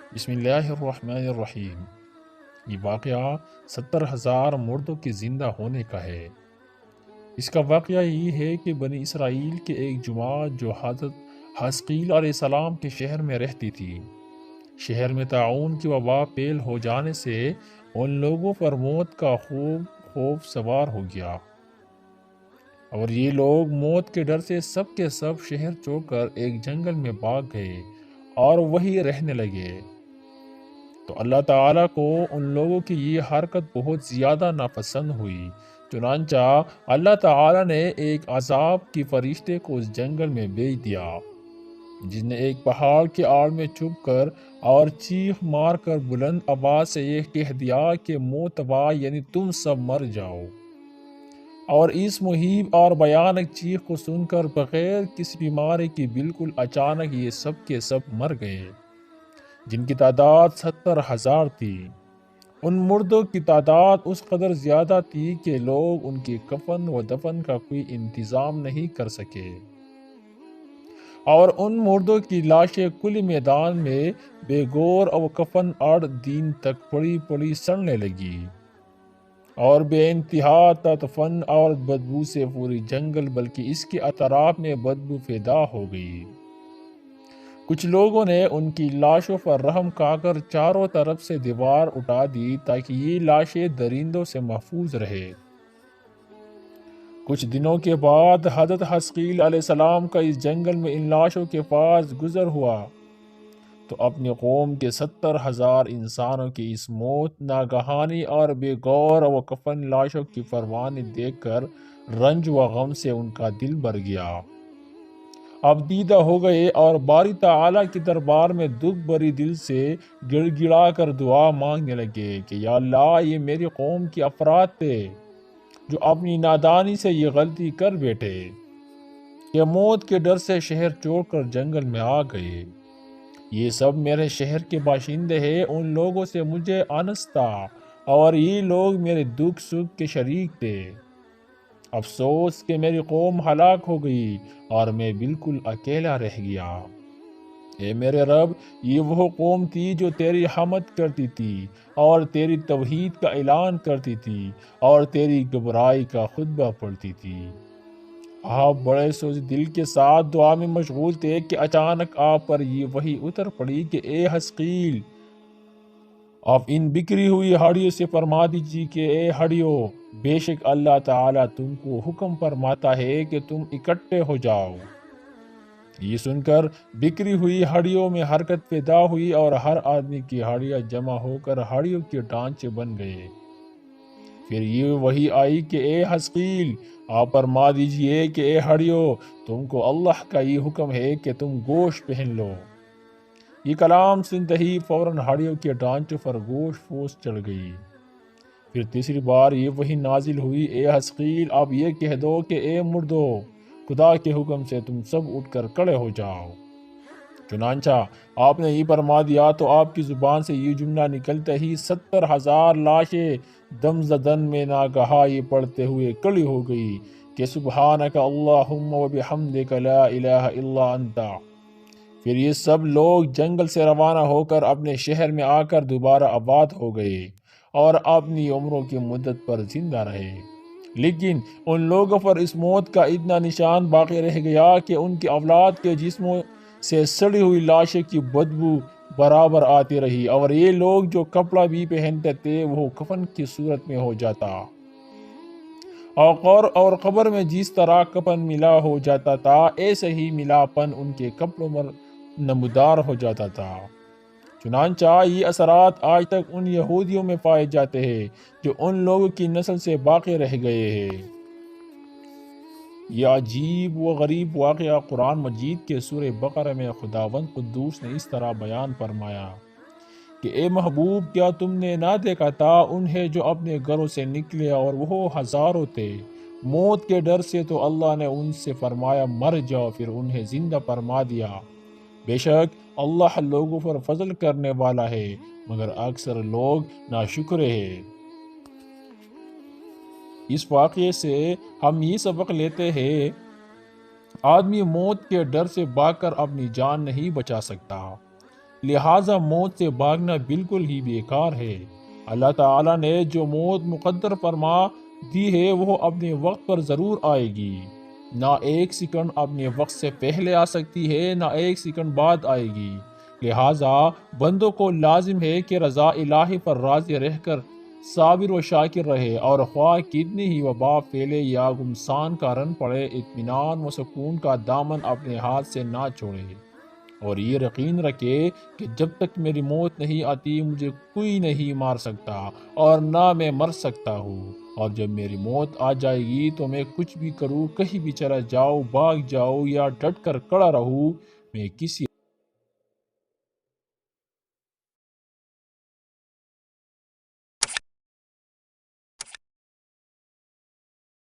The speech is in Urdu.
بسم اللہ الرحمن الرحیم۔ یہ واقعہ 70,000 مردوں کے زندہ ہونے کا ہے۔ اس کا واقعہ یہ ہے کہ بنی اسرائیل کے ایک جماعت جو حضرت حزقیل علیہ السلام کے شہر میں رہتی تھی، شہر میں طاعون کی وبا پھیل ہو جانے سے ان لوگوں پر موت کا خوف سوار ہو گیا، اور یہ لوگ موت کے ڈر سے سب کے سب شہر چھوڑ کر ایک جنگل میں بھاگ گئے اور وہیں رہنے لگے۔ تو اللہ تعالیٰ کو ان لوگوں کی یہ حرکت بہت زیادہ ناپسند ہوئی، چنانچہ اللہ تعالیٰ نے ایک عذاب کی فرشتے کو اس جنگل میں بھیج دیا، جس نے ایک پہاڑ کے آڑ میں چھپ کر اور چیخ مار کر بلند آواز سے یہ کہہ دیا کہ موتبا یعنی تم سب مر جاؤ۔ اور اس مہیب اور بھیانک چیخ کو سن کر بغیر کسی بیماری کی بالکل اچانک یہ سب کے سب مر گئے، جن کی تعداد 70,000 تھی۔ ان مردوں کی تعداد اس قدر زیادہ تھی کہ لوگ ان کے کفن و دفن کا کوئی انتظام نہیں کر سکے، اور ان مردوں کی لاشیں کھلے میدان میں بے گور اور کفن 8 دن تک پڑی پڑی سڑنے لگی، اور بے انتہا تدفن اور بدبو سے پوری جنگل بلکہ اس کے اطراف میں بدبو پیدا ہو گئی۔ کچھ لوگوں نے ان کی لاشوں پر رحم کھا کر چاروں طرف سے دیوار اٹھا دی تاکہ یہ لاشیں درندوں سے محفوظ رہے۔ کچھ دنوں کے بعد حضرت حزقیل علیہ السلام کا اس جنگل میں ان لاشوں کے پاس گزر ہوا، تو اپنی قوم کے 70,000 انسانوں کی اس موت ناگہانی اور بے غور و کفن لاشوں کی پروانی دیکھ کر رنج و غم سے ان کا دل بھر گیا۔ اب دیدہ ہو گئے اور باری تعالیٰ کی دربار میں دکھ بری دل سے گڑ گڑا کر دعا مانگنے لگے کہ یا اللہ، یہ میری قوم کے افراد تھے جو اپنی نادانی سے یہ غلطی کر بیٹھے کہ موت کے ڈر سے شہر چھوڑ کر جنگل میں آ گئے۔ یہ سب میرے شہر کے باشندے ہیں، ان لوگوں سے مجھے انس تھا، اور یہ لوگ میرے دکھ سکھ کے شریک تھے۔ افسوس کہ میری قوم ہلاک ہو گئی اور میں بالکل اکیلا رہ گیا۔ اے میرے رب، یہ وہ قوم تھی جو تیری حمد کرتی تھی اور تیری توحید کا اعلان کرتی تھی اور تیری گبرائی کا خطبہ پڑھتی تھی۔ آپ بڑے سوز دل کے ساتھ دعا میں مشغول تھے کہ اچانک آپ پر یہ وحی اتر پڑی کہ اے حزقیل، آپ ان بکھری ہوئی ہڈیوں سے فرما دیجیے کہ اے ہڈیوں، بے شک اللہ تعالیٰ تم کو حکم فرماتا ہے کہ تم اکٹھے ہو جاؤ۔ یہ سن کر بکھری ہوئی ہڈیوں میں حرکت پیدا ہوئی اور ہر آدمی کی ہڈیاں جمع ہو کر ہڈیوں کے ڈھانچے بن گئے۔ پھر یہ وحی آئی کہ اے حزقیل، آپ فرما دیجئے کہ اے ہڈیوں، تم کو اللہ کا یہ حکم ہے کہ تم گوشت پہن لو۔ یہ کلام سنتے ہی فوراً ہڈیوں کے ڈھانچوں پر گوشت پوش چڑھ گئی۔ پھر تیسری بار یہ وحی نازل ہوئی، اے حزقیل، آپ یہ کہہ دو کہ اے مردو، خدا کے حکم سے تم سب اٹھ کر کھڑے ہو جاؤ۔ چنانچہ آپ نے یہ فرما دیا تو آپ کی زبان سے یہ جملہ نکلتے ہی 70,000 لاشیں دم زدن میں ناگہا یہ پڑھتے ہوئے کھڑی ہو گئی کہ سبحانک اللہم و بحمدک لا الہ الا انت۔ پھر یہ سب لوگ جنگل سے روانہ ہو کر اپنے شہر میں آ کر دوبارہ آباد ہو گئے اور اپنی عمروں کی مدت پر زندہ رہے۔ لیکن ان لوگوں پر اس موت کا اتنا نشان باقی رہ گیا کہ ان کی اولاد کے جسموں سے سڑی ہوئی لاشیں کی بدبو برابر آتی رہی، اور یہ لوگ جو کپڑا بھی پہنتے تھے وہ کفن کی صورت میں ہو جاتا، اور قبر میں جس طرح کفن ملا ہو جاتا تھا ایسے ہی ملاپن ان کے کپڑوں پر نمودار ہو جاتا تھا۔ چنانچہ یہ اثرات آج تک ان یہودیوں میں پائے جاتے ہیں جو ان لوگوں کی نسل سے باقی رہ گئے ہیں۔ یہ عجیب و غریب واقعہ قرآن مجید کے سورہ بقرہ میں خداوند قدوس نے اس طرح بیان فرمایا کہ اے محبوب، کیا تم نے نہ دیکھا تھا انہیں جو اپنے گھروں سے نکلے اور وہ ہزاروں تھے، موت کے ڈر سے تو اللہ نے ان سے فرمایا مر جاؤ، پھر انہیں زندہ فرما دیا۔ بے شک اللہ لوگوں پر فضل کرنے والا ہے، مگر اکثر لوگ ناشکرے ہیں۔ اس واقعے سے ہم یہ سبق لیتے ہیں، آدمی موت کے ڈر سے بھاگ کر اپنی جان نہیں بچا سکتا، لہٰذا موت سے بھاگنا بالکل ہی بیکار ہے۔ اللہ تعالیٰ نے جو موت مقدر فرما دی ہے وہ اپنے وقت پر ضرور آئے گی۔ نہ ایک سیکنڈ اپنے وقت سے پہلے آ سکتی ہے، نہ ایک سیکنڈ بعد آئے گی۔ لہٰذا بندوں کو لازم ہے کہ رضا الہی پر راضی رہ کر صابر و شاکر رہے، اور خواہ کتنی ہی وبا پھیلے یا گمسان کا رن پڑے، اطمینان و سکون کا دامن اپنے ہاتھ سے نہ چھوڑے، اور یہ یقین رکھے کہ جب تک میری موت نہیں آتی مجھے کوئی نہیں مار سکتا اور نہ میں مر سکتا ہوں، اور جب میری موت آ جائے گی تو میں کچھ بھی کروں، کہیں بھی چلا جاؤں، بھاگ جاؤں یا ڈٹ کر کھڑا رہوں، میں کسی